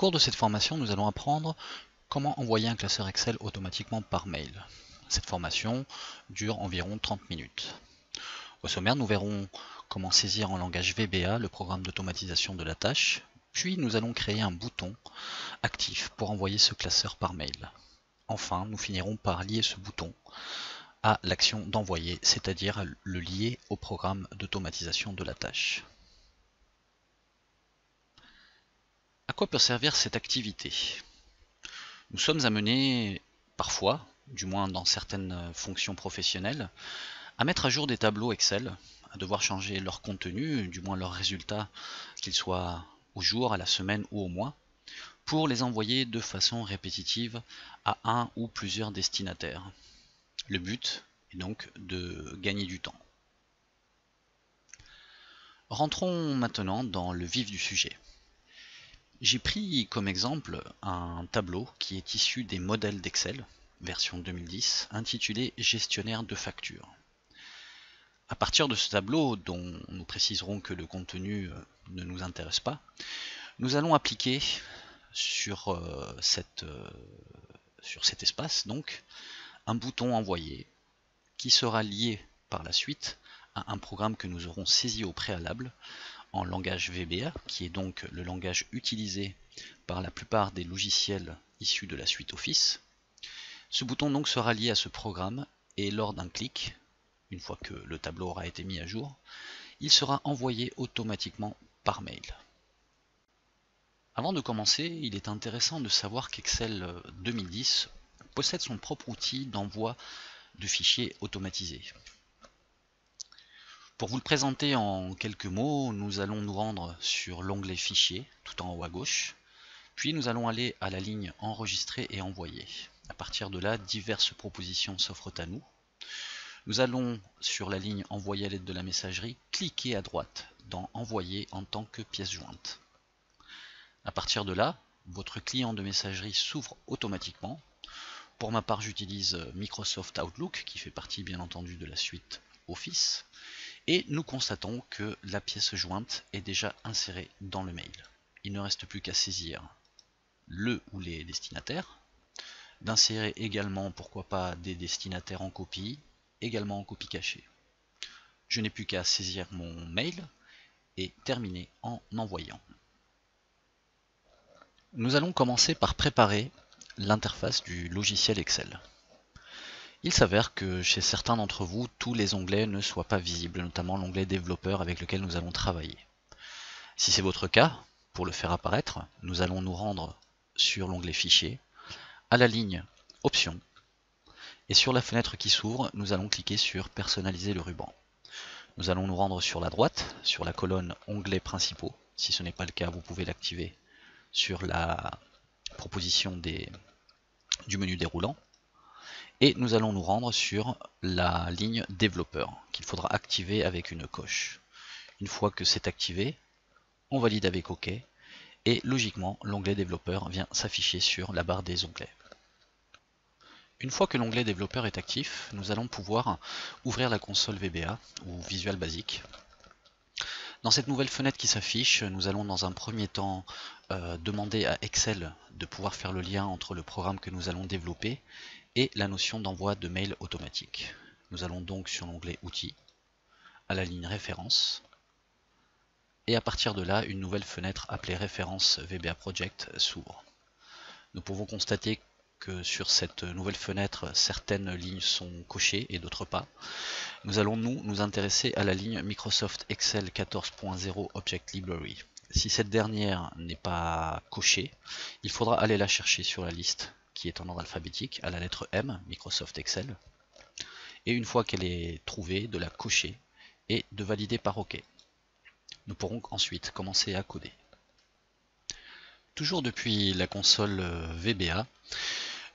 cours de cette formation, nous allons apprendre comment envoyer un classeur Excel automatiquement par mail. Cette formation dure environ 30 minutes. Au sommaire, nous verrons comment saisir en langage VBA le programme d'automatisation de la tâche, puis nous allons créer un bouton actif pour envoyer ce classeur par mail. Enfin, nous finirons par lier ce bouton à l'action d'envoyer, c'est-à-dire le lier au programme d'automatisation de la tâche. À quoi peut servir cette activité ? Nous sommes amenés, parfois, du moins dans certaines fonctions professionnelles, à mettre à jour des tableaux Excel, à devoir changer leur contenu, du moins leurs résultats, qu'ils soient au jour, à la semaine ou au mois, pour les envoyer de façon répétitive à un ou plusieurs destinataires. Le but est donc de gagner du temps. Rentrons maintenant dans le vif du sujet. J'ai pris comme exemple un tableau qui est issu des modèles d'Excel, version 2010, intitulé Gestionnaire de factures. À partir de ce tableau, dont nous préciserons que le contenu ne nous intéresse pas, nous allons appliquer sur cet espace donc un bouton envoyé qui sera lié par la suite à un programme que nous aurons saisi au préalable en langage VBA, qui est donc le langage utilisé par la plupart des logiciels issus de la suite Office. Ce bouton donc sera lié à ce programme et lors d'un clic, une fois que le tableau aura été mis à jour, il sera envoyé automatiquement par mail. Avant de commencer, il est intéressant de savoir qu'Excel 2010 possède son propre outil d'envoi de fichiers automatisés. Pour vous le présenter en quelques mots, nous allons nous rendre sur l'onglet Fichiers, tout en haut à gauche, puis nous allons aller à la ligne Enregistrer et envoyer. À partir de là, diverses propositions s'offrent à nous. Nous allons sur la ligne Envoyer à l'aide de la messagerie, cliquer à droite dans Envoyer en tant que pièce jointe. À partir de là, votre client de messagerie s'ouvre automatiquement. Pour ma part, j'utilise Microsoft Outlook, qui fait partie bien entendu de la suite Office. Et nous constatons que la pièce jointe est déjà insérée dans le mail. Il ne reste plus qu'à saisir le ou les destinataires, d'insérer également, pourquoi pas, des destinataires en copie, également en copie cachée. Je n'ai plus qu'à saisir mon mail et terminer en envoyant. Nous allons commencer par préparer l'interface du logiciel Excel. Il s'avère que chez certains d'entre vous, tous les onglets ne soient pas visibles, notamment l'onglet développeur avec lequel nous allons travailler. Si c'est votre cas, pour le faire apparaître, nous allons nous rendre sur l'onglet Fichiers, à la ligne Options, et sur la fenêtre qui s'ouvre, nous allons cliquer sur Personnaliser le ruban. Nous allons nous rendre sur la droite, sur la colonne Onglets principaux. Si ce n'est pas le cas, vous pouvez l'activer sur la proposition du menu déroulant. Et nous allons nous rendre sur la ligne développeur qu'il faudra activer avec une coche. Une fois que c'est activé, on valide avec OK et logiquement l'onglet développeur vient s'afficher sur la barre des onglets. Une fois que l'onglet développeur est actif, nous allons pouvoir ouvrir la console VBA ou Visual Basic. Dans cette nouvelle fenêtre qui s'affiche, nous allons dans un premier temps demander à Excel de pouvoir faire le lien entre le programme que nous allons développer et la notion d'envoi de mail automatique. Nous allons donc sur l'onglet Outils, à la ligne Références, et à partir de là, une nouvelle fenêtre appelée Référence VBA Project s'ouvre. Nous pouvons constater que sur cette nouvelle fenêtre, certaines lignes sont cochées et d'autres pas. Nous allons nous intéresser à la ligne Microsoft Excel 14.0 Object Library. Si cette dernière n'est pas cochée, il faudra aller la chercher sur la liste qui est en ordre alphabétique, à la lettre M, Microsoft Excel. Et une fois qu'elle est trouvée, de la cocher et de valider par OK. Nous pourrons ensuite commencer à coder. Toujours depuis la console VBA,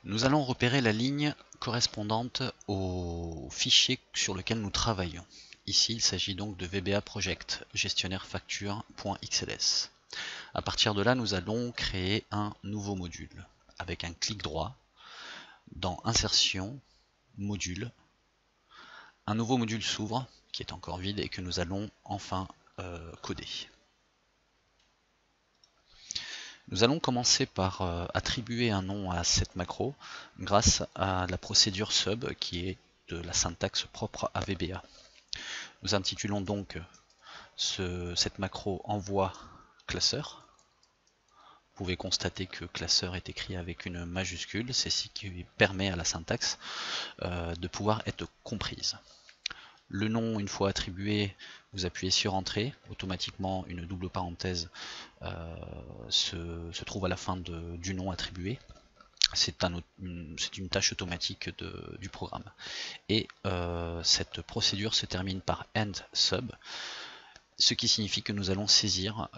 nous allons repérer la ligne correspondante au fichier sur lequel nous travaillons. Ici, il s'agit donc de VBA Project, gestionnaire facture.xls. À partir de là, nous allons créer un nouveau module avec un clic droit dans Insertion, Module. Un nouveau module s'ouvre qui est encore vide et que nous allons enfin coder. Nous allons commencer par attribuer un nom à cette macro grâce à la procédure sub qui est de la syntaxe propre à VBA. Nous intitulons donc cette macro envoie classeur. Vous pouvez constater que classeur est écrit avec une majuscule, c'est ce qui permet à la syntaxe de pouvoir être comprise. Le nom, une fois attribué, vous appuyez sur Entrée, automatiquement une double parenthèse se trouve à la fin du nom attribué. C'est une tâche automatique du programme. Et cette procédure se termine par end sub, ce qui signifie que nous allons saisir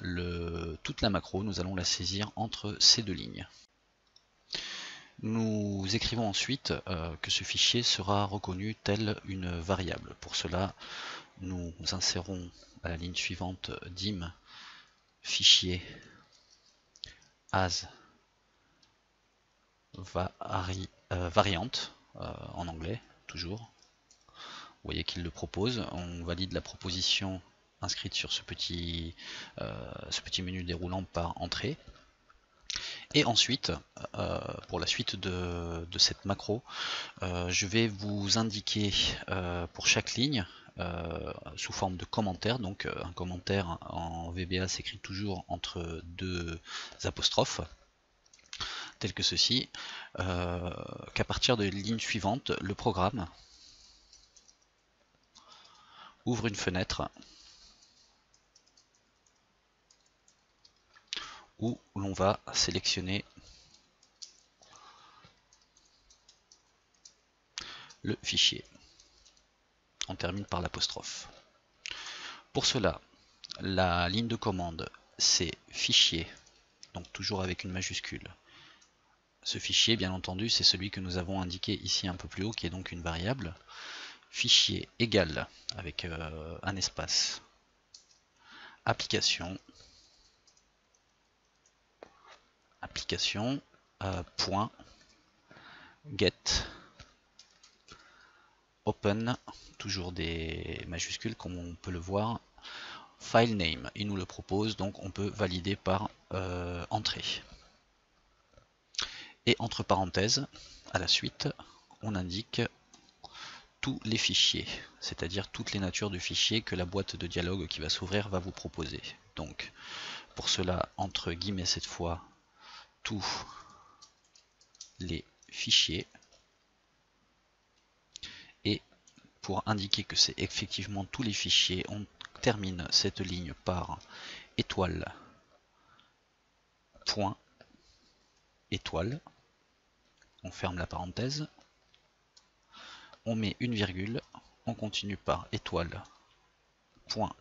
toute la macro, nous allons la saisir entre ces deux lignes. Nous écrivons ensuite que ce fichier sera reconnu tel une variable. Pour cela, nous insérons à la ligne suivante dim fichier as variante en anglais, toujours. Vous voyez qu'il le propose. On valide la proposition inscrite sur ce petit menu déroulant par entrée. Et ensuite, pour la suite de cette macro, je vais vous indiquer pour chaque ligne sous forme de commentaire. Donc un commentaire en VBA s'écrit toujours entre deux apostrophes, tel que ceci, qu'à partir de la ligne suivante, le programme ouvre une fenêtre où l'on va sélectionner le fichier. On termine par l'apostrophe. Pour cela, la ligne de commande, c'est fichier, donc toujours avec une majuscule. Ce fichier, bien entendu, c'est celui que nous avons indiqué ici un peu plus haut, qui est donc une variable. Fichier égal, avec un espace, application, point, get, open, toujours des majuscules comme on peut le voir, file name, il nous le propose, donc on peut valider par entrée. Et entre parenthèses, à la suite, on indique tous les fichiers, c'est-à-dire toutes les natures de fichiers que la boîte de dialogue qui va s'ouvrir va vous proposer. Donc, pour cela, entre guillemets cette fois, tous les fichiers. Et pour indiquer que c'est effectivement tous les fichiers, on termine cette ligne par étoile, point, étoile. On ferme la parenthèse. On met une virgule. On continue par étoile, point,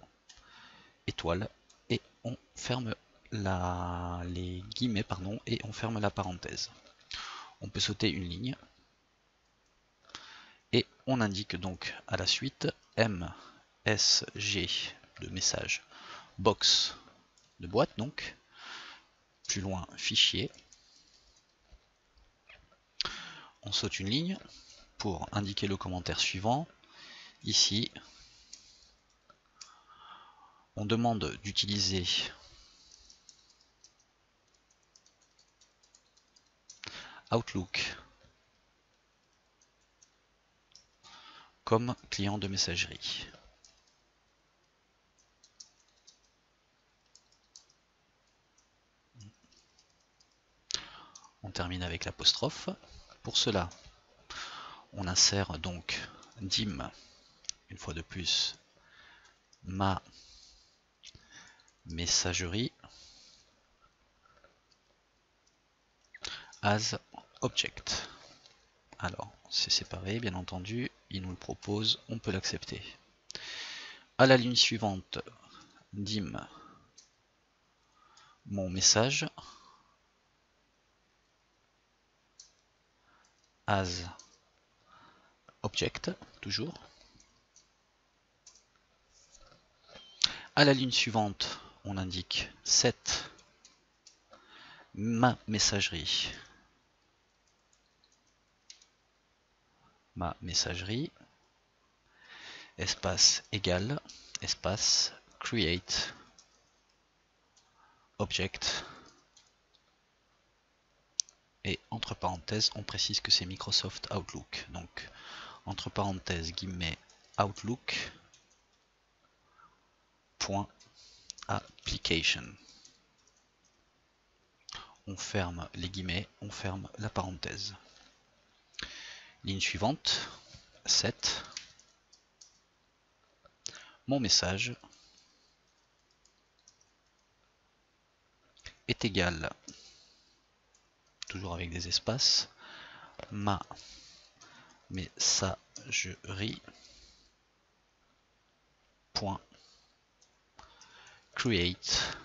étoile. Et on ferme les guillemets, pardon, et on ferme la parenthèse. On peut sauter une ligne. Et on indique donc à la suite MSG de message, box de boîte donc, plus loin fichier. On saute une ligne pour indiquer le commentaire suivant. Ici, on demande d'utiliser Outlook comme client de messagerie. On termine avec l'apostrophe. Pour cela, on insère donc dim, une fois de plus, ma messagerie as object. Alors, c'est séparé, bien entendu, il nous le propose, on peut l'accepter. À la ligne suivante, dim mon message as object, toujours. À la ligne suivante, on indique set ma messagerie espace égal, espace create object et entre parenthèses on précise que c'est Microsoft Outlook. Donc entre parenthèses guillemets Outlook .application. On ferme les guillemets, on ferme la parenthèse. Ligne suivante, 7. Mon message est égal, toujours avec des espaces, ma messagerie point create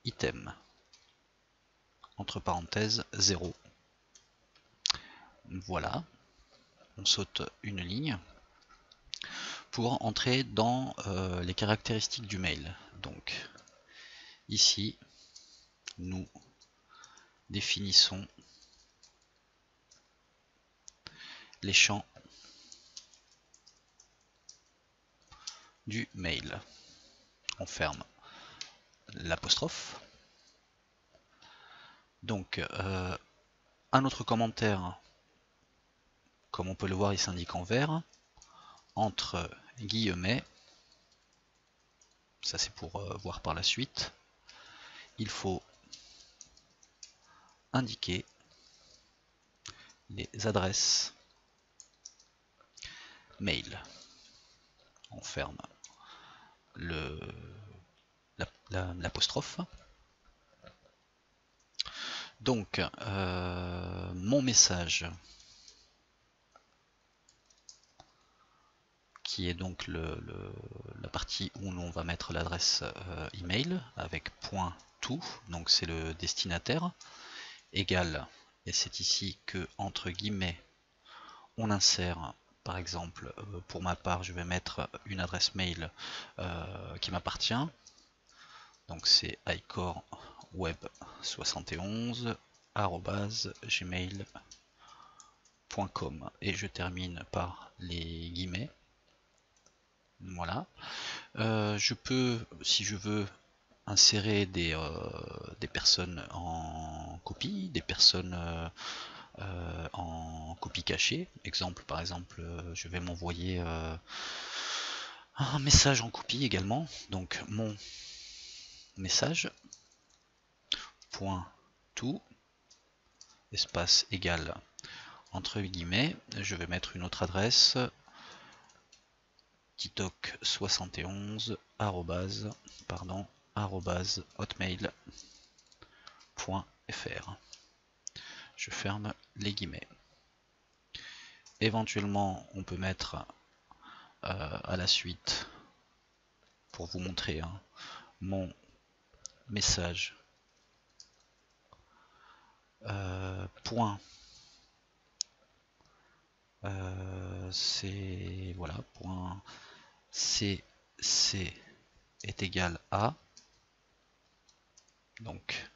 item entre parenthèses 0. Voilà, on saute une ligne pour entrer dans les caractéristiques du mail. Donc ici nous définissons les champs du mail. On ferme l'apostrophe. Donc un autre commentaire, comme on peut le voir, il s'indique en vert, entre guillemets, ça c'est pour voir par la suite, il faut indiquer les adresses mail. On ferme l'apostrophe. Donc mon message, qui est donc la partie où l'on va mettre l'adresse email avec .to, donc c'est le destinataire, égale, et c'est ici que entre guillemets on insère, par exemple pour ma part je vais mettre une adresse mail qui m'appartient, donc c'est icorweb71@gmail.com et je termine par les guillemets. Voilà. Je peux, si je veux, insérer des personnes en copie, des personnes en copie cachée. Exemple, par exemple, je vais m'envoyer un message en copie également. Donc mon message point tout espace égal entre guillemets, je vais mettre une autre adresse titok71 hotmail.fr. Je ferme les guillemets. Éventuellement on peut mettre à la suite, pour vous montrer, mon message point c'est voilà point cc est égal à, donc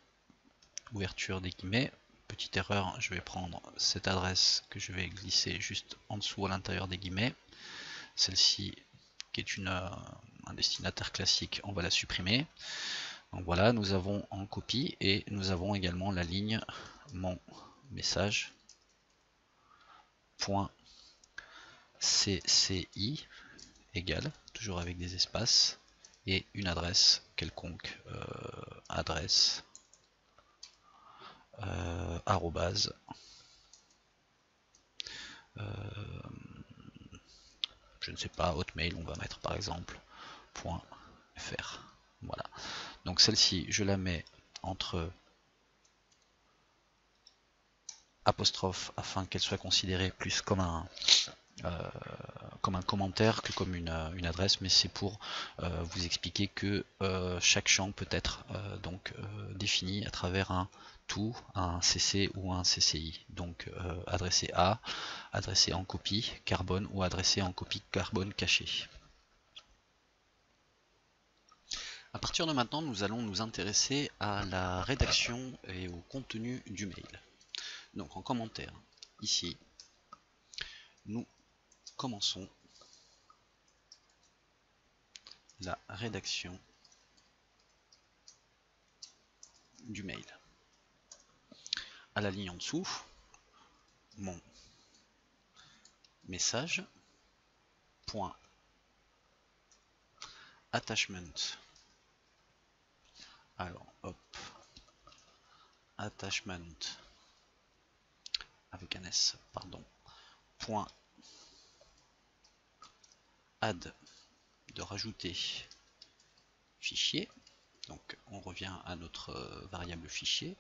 ouverture des guillemets, petite erreur, je vais prendre cette adresse que je vais glisser juste en dessous à l'intérieur des guillemets, celle-ci qui est un destinataire classique, on va la supprimer. Donc voilà, nous avons en copie et nous avons également la ligne mon message point cci égale, toujours avec des espaces, et une adresse quelconque, adresse arrobase je ne sais pas, hotmail, on va mettre par exemple .fr. Voilà, donc celle-ci je la mets entre apostrophe afin qu'elle soit considérée plus comme un commentaire que comme une adresse, mais c'est pour vous expliquer que chaque champ peut être donc défini à travers un tout, un cc ou un cci, donc adressé à, adressé en copie carbone ou adressé en copie carbone cachée. À partir de maintenant, nous allons nous intéresser à la rédaction et au contenu du mail. Donc en commentaire, ici, nous commençons la rédaction du mail. à la ligne en dessous, mon message point attachment. Alors hop, attachment avec un S, pardon, point add de rajouter fichier. Donc on revient à notre variable fichier.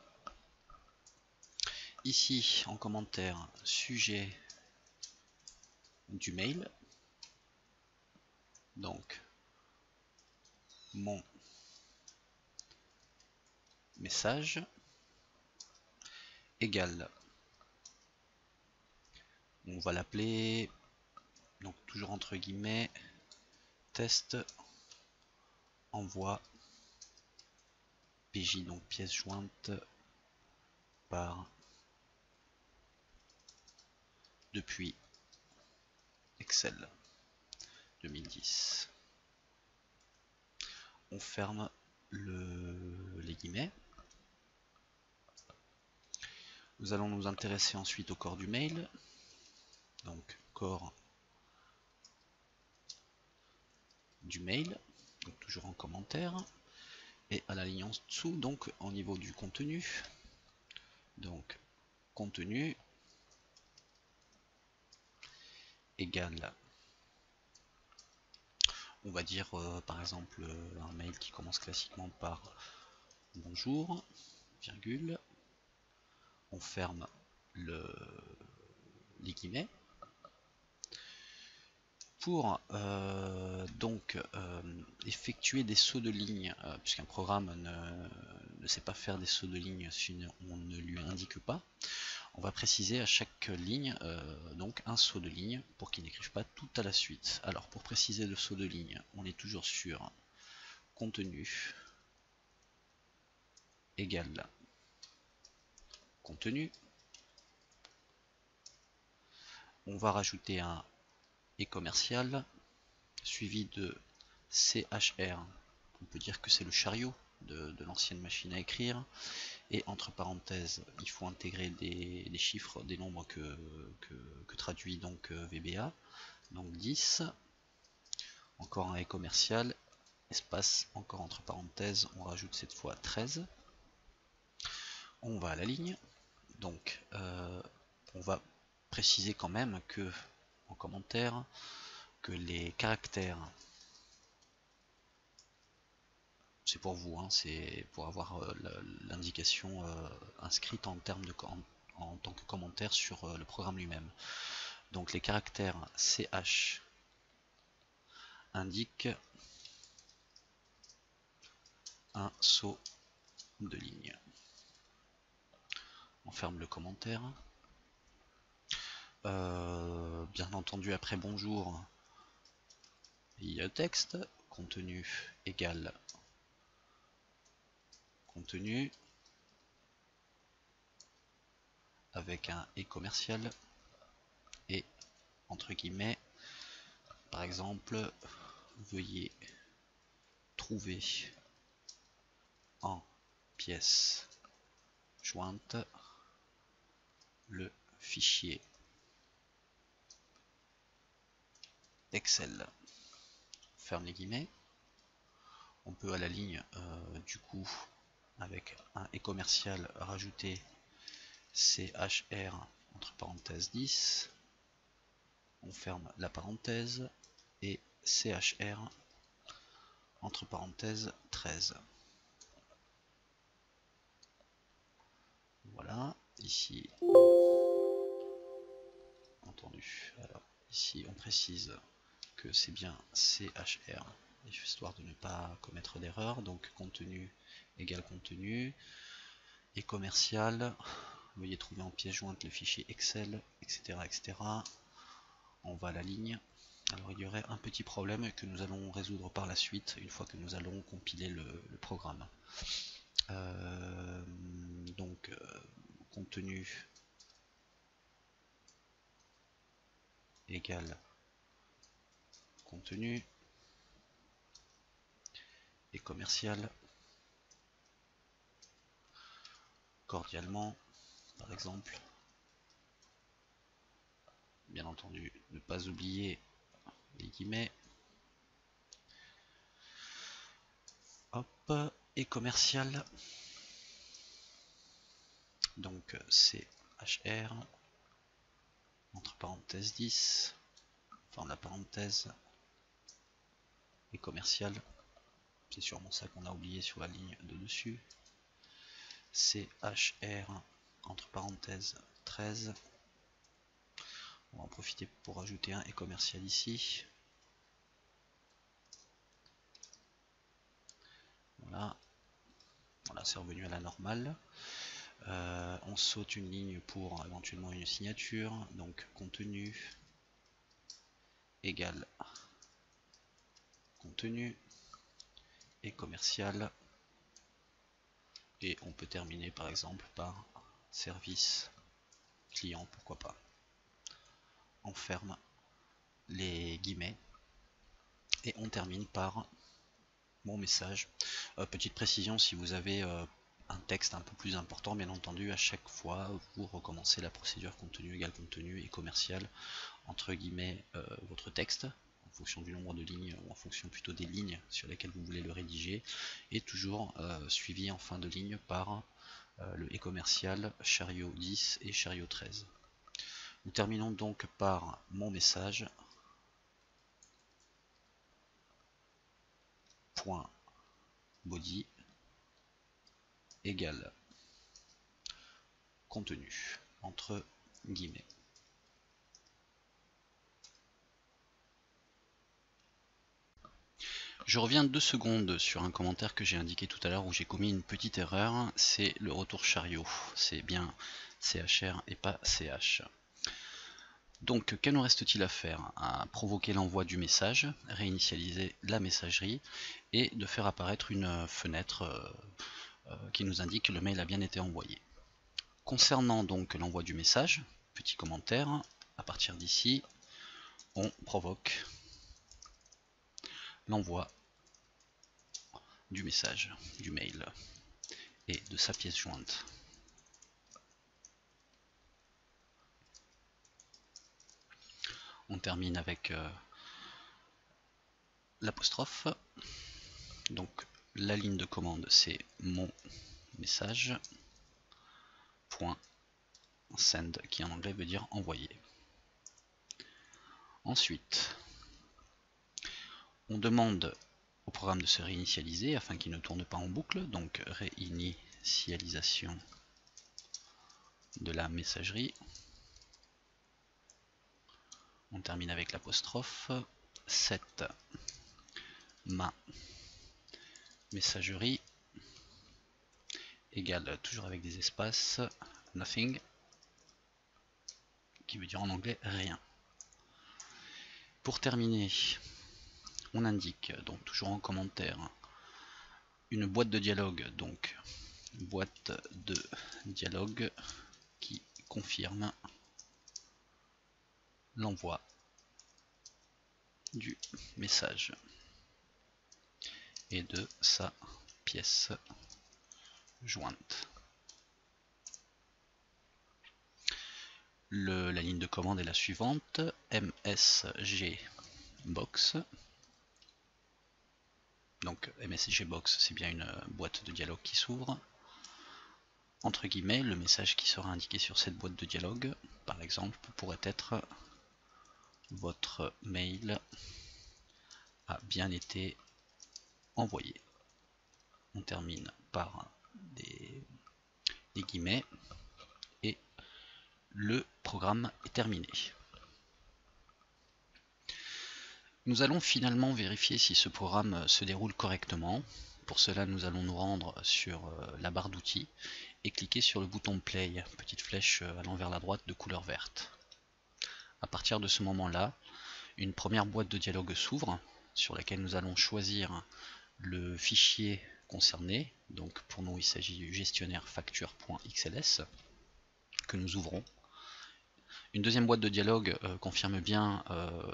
Ici en commentaire, sujet du mail. Donc mon message égale, on va l'appeler, donc toujours entre guillemets, test envoi PJ, donc pièce jointe par depuis Excel 2010. On ferme les guillemets. Nous allons nous intéresser ensuite au corps du mail. Donc corps du mail, donc toujours en commentaire. Et à la ligne en dessous, donc au niveau du contenu. Donc contenu égale, on va dire par exemple un mail qui commence classiquement par bonjour, virgule, on ferme les guillemets. Pour donc effectuer des sauts de ligne, puisqu'un programme ne sait pas faire des sauts de ligne si on ne lui indique pas, on va préciser à chaque ligne donc un saut de ligne pour qu'il n'écrive pas tout à la suite. Alors pour préciser le saut de ligne, on est toujours sur contenu égale contenu. On va rajouter un et commercial suivi de CHR. On peut dire que c'est le chariot de l'ancienne machine à écrire. Et entre parenthèses, il faut intégrer des chiffres, des nombres que traduit donc VBA. Donc 10, encore un et commercial, espace, encore entre parenthèses, on rajoute cette fois 13. On va à la ligne. Donc on va préciser quand même que, en commentaire, que les caractères, c'est pour vous, hein, c'est pour avoir l'indication inscrite en termes en tant que commentaire sur le programme lui-même. Donc les caractères CH indiquent un saut de ligne. On ferme le commentaire. Bien entendu, après bonjour, il y a le texte. Contenu égale contenu avec un et commercial et entre guillemets, par exemple, veuillez trouver en pièce jointe le fichier Excel. Ferme les guillemets. On peut à la ligne du coup avec un et commercial rajouter CHR entre parenthèses 10. On ferme la parenthèse et CHR entre parenthèses 13. Voilà, ici, entendu. Alors, ici, on précise que c'est bien CHR, histoire de ne pas commettre d'erreur. Donc, contenu égale contenu, et commercial, veuillez trouver en pièce jointe le fichier Excel, etc., etc. On va à la ligne. Alors, il y aurait un petit problème que nous allons résoudre par la suite, une fois que nous allons compiler le programme. Donc, contenu égale contenu et commercial cordialement par exemple. Bien entendu, ne pas oublier les guillemets. Hop, et commercial. Donc c'est HR, entre parenthèses 10, fin de la parenthèse, et commercial. C'est sûrement ça qu'on a oublié sur la ligne de dessus. C'est HR, entre parenthèses 13. On va en profiter pour ajouter un et commercial ici. Voilà, voilà, c'est revenu à la normale. On saute une ligne pour éventuellement une signature, donc contenu égale contenu et commercial, et on peut terminer par exemple par service client, pourquoi pas. On ferme les guillemets et on termine par mon message. Petite précision, si vous avez un texte un peu plus important, bien entendu, à chaque fois vous recommencez la procédure contenu égale contenu et commercial entre guillemets votre texte en fonction du nombre de lignes, ou en fonction plutôt des lignes sur lesquelles vous voulez le rédiger, et toujours suivi en fin de ligne par le et commercial, chariot 10 et chariot 13. Nous terminons donc par mon message point body égale contenu entre guillemets. Je reviens 2 secondes sur un commentaire que j'ai indiqué tout à l'heure où j'ai commis une petite erreur, c'est le retour chariot, c'est bien CHR et pas CH. Donc que nous reste-t-il à faire? À provoquer l'envoi du message, réinitialiser la messagerie et de faire apparaître une fenêtre qui nous indique que le mail a bien été envoyé. Concernant donc l'envoi du message, petit commentaire, à partir d'ici, on provoque l'envoi du message, du mail et de sa pièce jointe. On termine avec l'apostrophe. Donc la ligne de commande c'est mon message point send qui en anglais veut dire envoyer. Ensuite, on demande au programme de se réinitialiser afin qu'il ne tourne pas en boucle, donc réinitialisation de la messagerie. On termine avec l'apostrophe, set ma messagerie égale, toujours avec des espaces, nothing, qui veut dire en anglais rien. Pour terminer, on indique, donc toujours en commentaire, une boîte de dialogue, donc boîte de dialogue qui confirme l'envoi du message et de sa pièce jointe. La ligne de commande est la suivante, MSG box. Donc MSG box, c'est bien une boîte de dialogue qui s'ouvre. Entre guillemets, le message qui sera indiqué sur cette boîte de dialogue, par exemple, pourrait être votre mail a bien été envoyé. On termine par des guillemets et le programme est terminé. Nous allons finalement vérifier si ce programme se déroule correctement. Pour cela, nous allons nous rendre sur la barre d'outils et cliquer sur le bouton Play, petite flèche allant vers la droite de couleur verte. À partir de ce moment-là, une première boîte de dialogue s'ouvre sur laquelle nous allons choisir le fichier concerné. Donc pour nous, il s'agit du gestionnaire facture.xls que nous ouvrons. Une deuxième boîte de dialogue confirme bien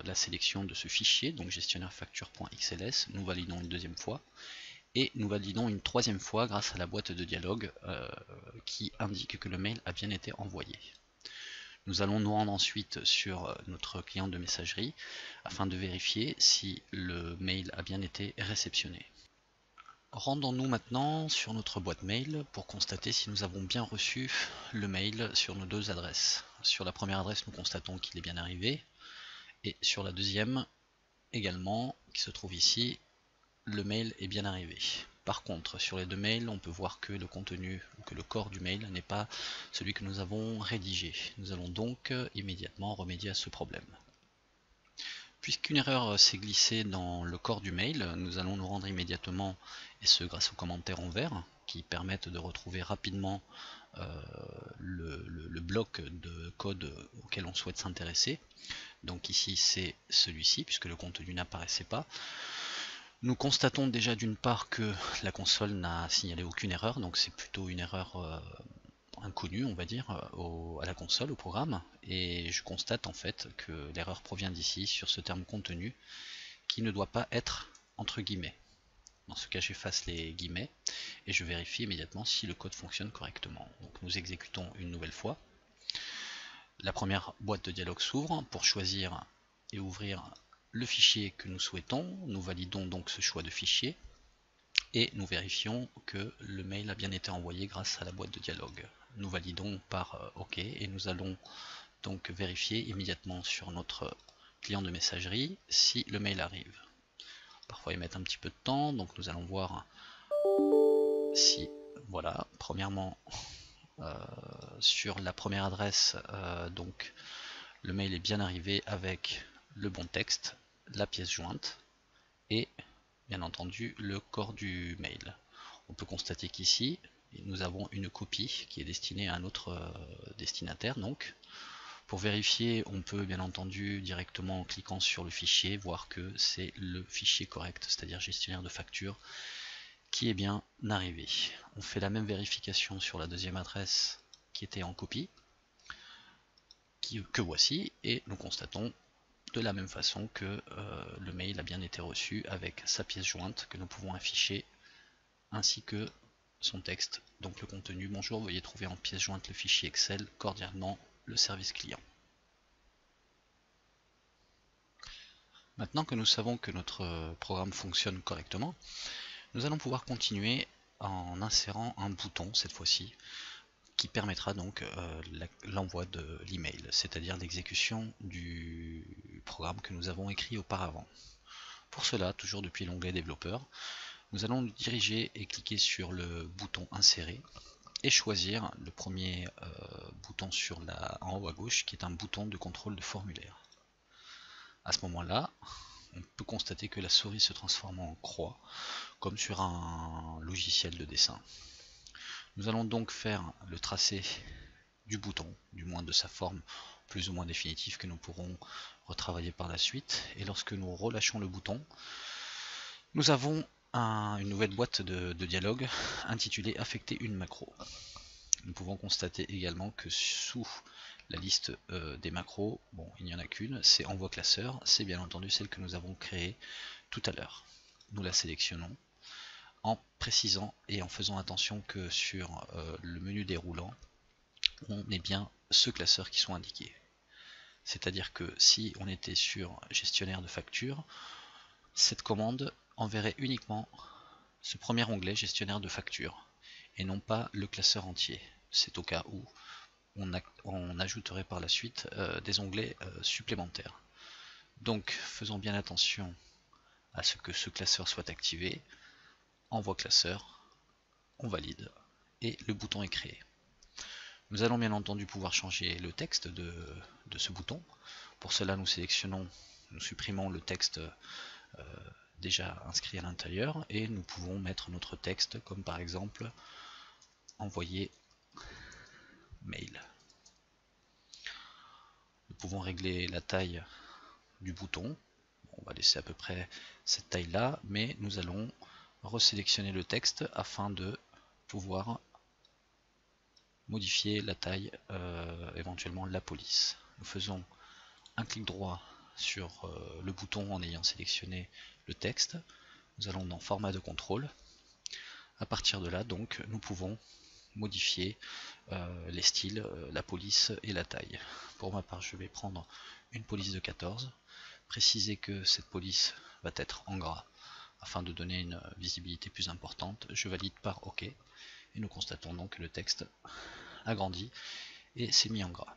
la sélection de ce fichier, donc gestionnaire facture.xls. Nous validons une deuxième fois. et nous validons une troisième fois grâce à la boîte de dialogue qui indique que le mail a bien été envoyé. Nous allons nous rendre ensuite sur notre client de messagerie afin de vérifier si le mail a bien été réceptionné. Rendons-nous maintenant sur notre boîte mail pour constater si nous avons bien reçu le mail sur nos deux adresses. Sur la première adresse, nous constatons qu'il est bien arrivé, et sur la deuxième également, qui se trouve ici, le mail est bien arrivé. Par contre, sur les deux mails, on peut voir que le contenu ou que le corps du mail n'est pas celui que nous avons rédigé. Nous allons donc immédiatement remédier à ce problème. Puisqu'une erreur s'est glissée dans le corps du mail, nous allons nous rendre immédiatement, et ce grâce aux commentaires en vert, qui permettent de retrouver rapidement le bloc de code auquel on souhaite s'intéresser. Donc ici c'est celui-ci, puisque le contenu n'apparaissait pas. Nous constatons déjà d'une part que la console n'a signalé aucune erreur, donc c'est plutôt une erreur inconnue, on va dire, à la console, au programme, et je constate en fait que l'erreur provient d'ici, sur ce terme contenu, qui ne doit pas être entre guillemets. Dans ce cas, j'efface les guillemets, et je vérifie immédiatement si le code fonctionne correctement. Donc nous exécutons une nouvelle fois. La première boîte de dialogue s'ouvre pour choisir et ouvrir le fichier que nous souhaitons. Nous validons donc ce choix de fichier, et nous vérifions que le mail a bien été envoyé grâce à la boîte de dialogue. Nous validons par OK, et nous allons donc vérifier immédiatement sur notre client de messagerie si le mail arrive. Parfois ils mettent un petit peu de temps, donc nous allons voir si, voilà, premièrement sur la première adresse, donc le mail est bien arrivé avec le bon texte, la pièce jointe et bien entendu le corps du mail. On peut constater qu'ici nous avons une copie qui est destinée à un autre destinataire. Donc pour vérifier, on peut bien entendu directement en cliquant sur le fichier voir que c'est le fichier correct, c'est-à-dire gestionnaire de facture, qui est bien arrivé. On fait la même vérification sur la deuxième adresse qui était en copie, que voici, et nous constatons de la même façon que le mail a bien été reçu avec sa pièce jointe que nous pouvons afficher, ainsi que son texte, donc le contenu. Bonjour, veuillez trouver en pièce jointe le fichier Excel, cordialement le service client. Maintenant que nous savons que notre programme fonctionne correctement, nous allons pouvoir continuer en insérant un bouton cette fois-ci qui permettra donc l'envoi de l'email, c'est-à-dire l'exécution du programme que nous avons écrit auparavant. Pour cela, toujours depuis l'onglet développeur, nous allons nous diriger et cliquer sur le bouton insérer et choisir le premier bouton en haut à gauche qui est un bouton de contrôle de formulaire. À ce moment-là, on peut constater que la souris se transforme en croix comme sur un logiciel de dessin. Nous allons donc faire le tracé du bouton, du moins de sa forme plus ou moins définitive que nous pourrons retravailler par la suite, et lorsque nous relâchons le bouton, nous avons une nouvelle boîte de dialogue intitulée affecter une macro. Nous pouvons constater également que sous la liste des macros, bon, il n'y en a qu'une, c'est envoi classeur, c'est bien entendu celle que nous avons créée tout à l'heure. Nous la sélectionnons en précisant et en faisant attention que sur le menu déroulant, on ait bien ceux classeurs qui sont indiqués. C'est-à-dire que si on était sur gestionnaire de facture, cette commande enverrait uniquement ce premier onglet gestionnaire de facture et non pas le classeur entier. C'est au cas où on ajouterait par la suite des onglets supplémentaires. Donc faisons bien attention à ce que ce classeur soit activé. Envoi classeur, on valide et le bouton est créé. Nous allons bien entendu pouvoir changer le texte de ce bouton. Pour cela, nous supprimons le texte déjà inscrit à l'intérieur et nous pouvons mettre notre texte comme par exemple envoyer mail. Nous pouvons régler la taille du bouton. On va laisser à peu près cette taille là, mais nous allons resélectionner le texte afin de pouvoir modifier la taille, éventuellement la police. Nous faisons un clic droit sur le bouton en ayant sélectionné le texte. Nous allons dans format de contrôle À partir de là, donc, nous pouvons modifier les styles, la police et la taille. Pour ma part, je vais prendre une police de 14, préciser que cette police va être en gras afin de donner une visibilité plus importante. Je valide par OK et nous constatons donc que le texte a grandi et s'est mis en gras.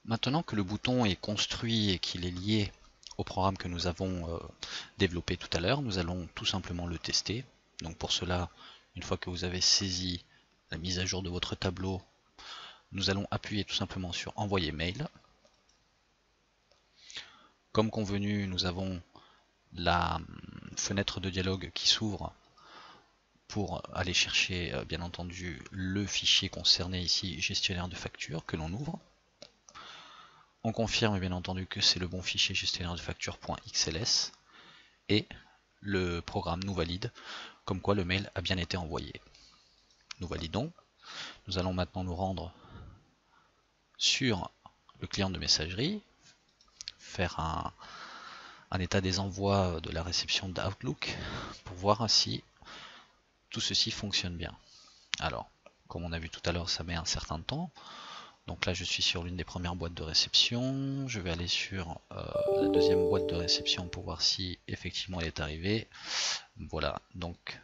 Maintenant que le bouton est construit et qu'il est lié au programme que nous avons développé tout à l'heure, nous allons tout simplement le tester. Donc pour cela, une fois que vous avez saisi la mise à jour de votre tableau, nous allons appuyer tout simplement sur envoyer mail. Comme convenu, nous avons la fenêtre de dialogue qui s'ouvre pour aller chercher bien entendu le fichier concerné ici, gestionnaire de factures, que l'on ouvre. On confirme bien entendu que c'est le bon fichier gestionnaire de facture.xls et le programme nous valide comme quoi le mail a bien été envoyé. Nous validons. Nous allons maintenant nous rendre sur le client de messagerie, faire un état des envois de la réception d'Outlook pour voir si tout ceci fonctionne bien. Alors, comme on a vu tout à l'heure, ça met un certain temps. Donc là, je suis sur l'une des premières boîtes de réception. Je vais aller sur la deuxième boîte de réception pour voir si effectivement elle est arrivée. Voilà, donc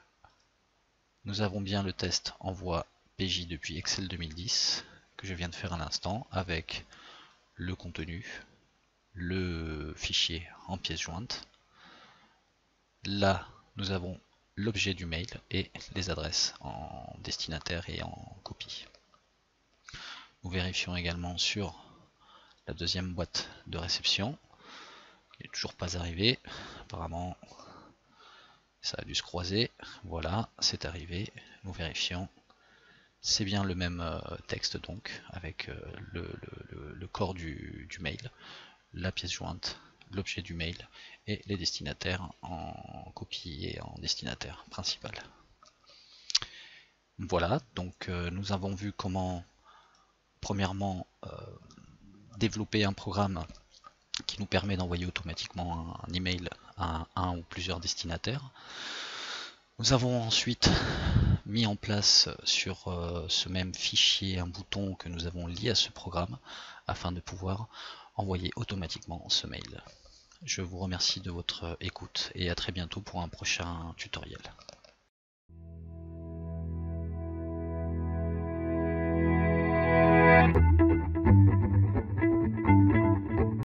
nous avons bien le test envoi PJ depuis Excel 2010 que je viens de faire à l'instant avec le contenu, le fichier en pièce jointe. Là, nous avons l'objet du mail et les adresses en destinataire et en copie. Nous vérifions également sur la deuxième boîte de réception. Il n'est toujours pas arrivé. Apparemment, ça a dû se croiser. Voilà, c'est arrivé. Nous vérifions. C'est bien le même texte donc, avec le corps du mail, la pièce jointe, l'objet du mail et les destinataires en copie et en destinataire principal. Voilà, donc nous avons vu comment, premièrement, développer un programme qui nous permet d'envoyer automatiquement un email à un ou plusieurs destinataires. Nous avons ensuite mis en place sur ce même fichier un bouton que nous avons lié à ce programme afin de pouvoir envoyer automatiquement ce mail. Je vous remercie de votre écoute et à très bientôt pour un prochain tutoriel.